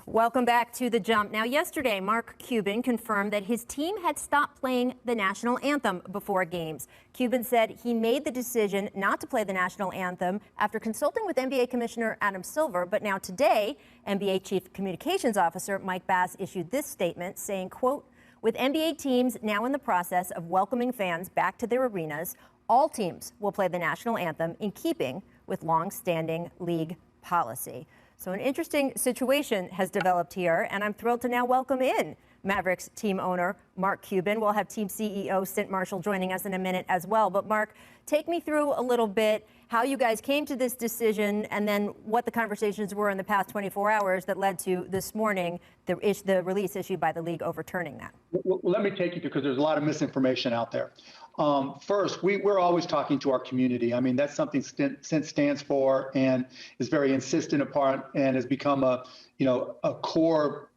Welcome back to The Jump. Now, yesterday, Mark Cuban confirmed that his team had stopped playing the national anthem before games. Cuban said he made the decision not to play the national anthem after consulting with NBA Commissioner Adam Silver. But now today, NBA Chief Communications Officer Mike Bass issued this statement saying, quote, "With NBA teams now in the process of welcoming fans back to their arenas, all teams will play the national anthem in keeping with long-standing league policy." So an interesting situation has developed here, and I'm thrilled to now welcome in Mavericks team owner Mark Cuban. We'll have team CEO Cint Marshall joining us in a minute as well. But Mark, take me through a little bit how you guys came to this decision and then what the conversations were in the past 24 hours that led to this morning, the release issued by the league overturning that. Well, let me take you through, because there's a lot of misinformation out there. First, we're always talking to our community. I mean, that's something Cint stands for and is very insistent upon and has become a core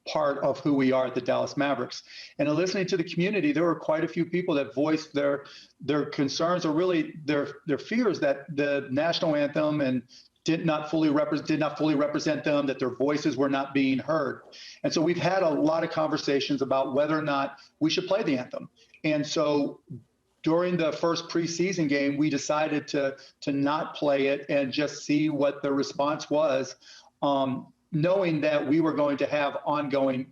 part of who we are at the Dallas Mavericks. And in listening to the community, there were quite a few people that voiced their concerns, or really their fears that the national anthem and did not fully represent them, that their voices were not being heard. And so we've had a lot of conversations about whether or not we should play the anthem. And so during the first preseason game, we decided to not play it and just see what the response was, knowing that we were going to have ongoing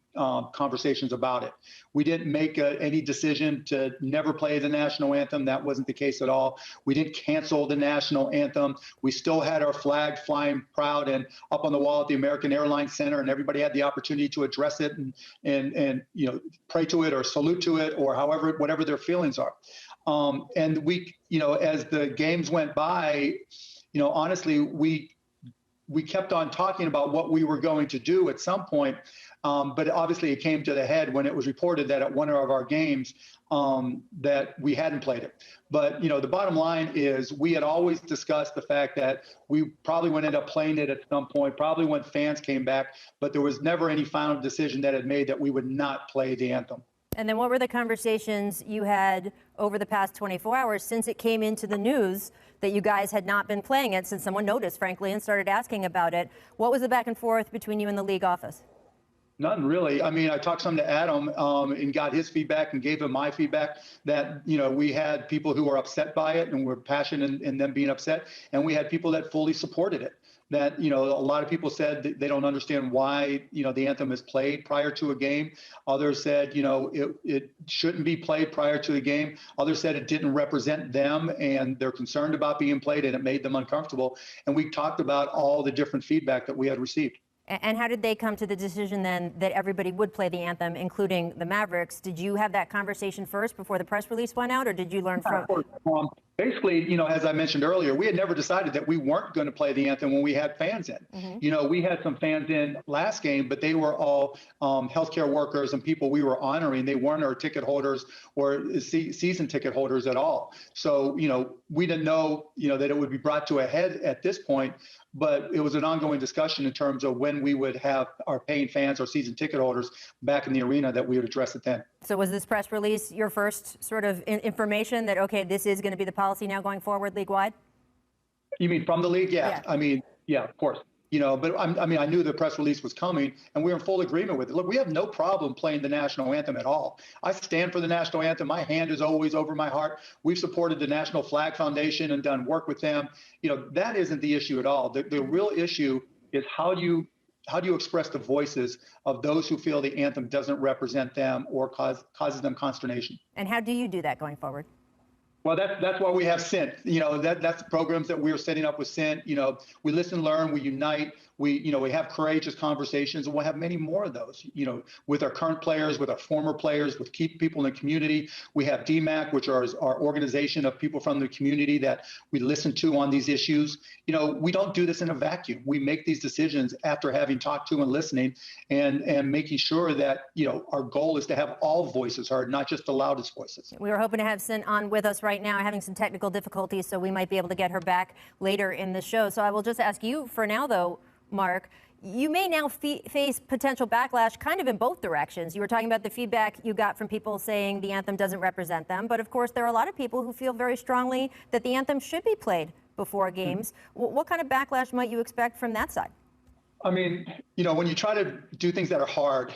conversations about it. We didn't make any decision to never play the national anthem. That wasn't the case at all. We didn't cancel the national anthem. We still had our flag flying proud and up on the wall at the American Airlines Center, and everybody had the opportunity to address it and pray to it or salute to it, or whatever their feelings are. And we, as the games went by, honestly, we kept on talking about what we were going to do at some point, but obviously it came to the head when it was reported that at one of our games that we hadn't played it. But, the bottom line is we had always discussed the fact that we probably would end up playing it at some point, probably when fans came back, but there was never any final decision that had made that we would not play the anthem. And then what were the conversations you had over the past 24 hours since it came into the news that you guys had not been playing it, since someone noticed, frankly, and started asking about it? What was the back and forth between you and the league office? None, really. I mean, I talked some to Adam and got his feedback and gave him my feedback that, we had people who were upset by it and were passionate in them being upset. And we had people that fully supported it. That, a lot of people said that they don't understand why, the anthem is played prior to a game. Others said, it shouldn't be played prior to the game. Others said it didn't represent them and they're concerned about being played and it made them uncomfortable. And we talked about all the different feedback that we had received. And how did they come to the decision then that everybody would play the anthem, including the Mavericks? Did you have that conversation first before the press release went out, or did you learn from? Basically, as I mentioned earlier, we had never decided that we weren't going to play the anthem when we had fans in. Mm-hmm. We had some fans in last game, but they were all healthcare workers and people we were honoring. They weren't our ticket holders or season ticket holders at all. So, we didn't know, that it would be brought to a head at this point. But it was an ongoing discussion in terms of when we would have our paying fans or season ticket holders back in the arena that we would address it then. So was this press release your first sort of information that, okay, this is going to be the policy now going forward league-wide? You mean from the league? Yeah. I mean, yeah, of course. But I knew the press release was coming and we were in full agreement with it. Look, we have no problem playing the national anthem at all. I stand for the national anthem. My hand is always over my heart. We've supported the National Flag Foundation and done work with them. That isn't the issue at all. The real issue is how do you express the voices of those who feel the anthem doesn't represent them or causes them consternation. And how do you do that going forward? Well, that's why we have Cint. That's the programs that we're setting up with Cint. We listen, learn, we unite. We have courageous conversations, and we'll have many more of those, with our current players, with our former players, with key people in the community. We have DMAC, which are our organization of people from the community that we listen to on these issues. We don't do this in a vacuum. We make these decisions after having talked to and listening and making sure that, our goal is to have all voices heard, not just the loudest voices. We were hoping to have Cint on with us right now, having some technical difficulties, so we might be able to get her back later in the show. So I will just ask you for now, though, Mark, you may now face potential backlash kind of in both directions. You were talking about the feedback you got from people saying the anthem doesn't represent them. But of course, there are a lot of people who feel very strongly that the anthem should be played before games. What kind of backlash might you expect from that side? I mean, when you try to do things that are hard,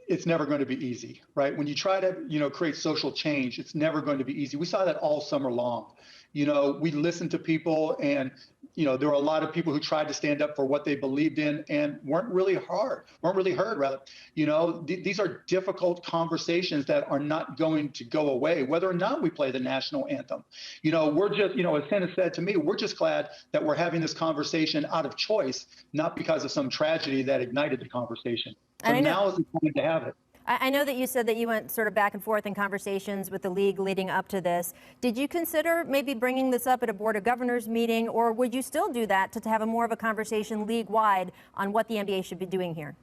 it's never going to be easy, right? When you try to, create social change, it's never going to be easy. We saw that all summer long. We listened to people, and there were a lot of people who tried to stand up for what they believed in and weren't really heard, rather. These are difficult conversations that are not going to go away, whether or not we play the national anthem. We're just, as Senna said to me, we're just glad that we're having this conversation out of choice, not because of some tragedy that ignited the conversation. So now is the time to have it. I know that you said that you went sort of back and forth in conversations with the league leading up to this. Did you consider maybe bringing this up at a Board of Governors meeting, or would you still do that to have a more of a conversation league-wide on what the NBA should be doing here?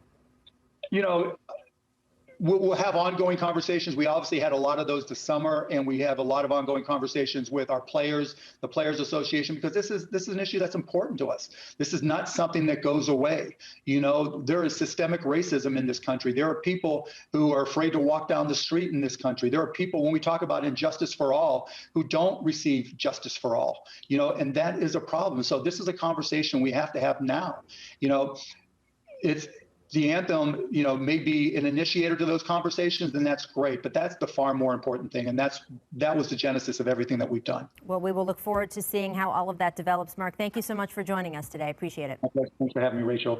We'll have ongoing conversations. We obviously had a lot of those this summer, and we have a lot of ongoing conversations with our players, the Players Association, because this is an issue that's important to us. This is not something that goes away. There is systemic racism in this country. There are people who are afraid to walk down the street in this country. There are people, when we talk about injustice for all, who don't receive justice for all, and that is a problem. So this is a conversation we have to have now. The anthem, may be an initiator to those conversations, and that's great. But that's the far more important thing, and that was the genesis of everything that we've done. Well, we will look forward to seeing how all of that develops. Mark, thank you so much for joining us today. I appreciate it. Thanks for having me, Rachel.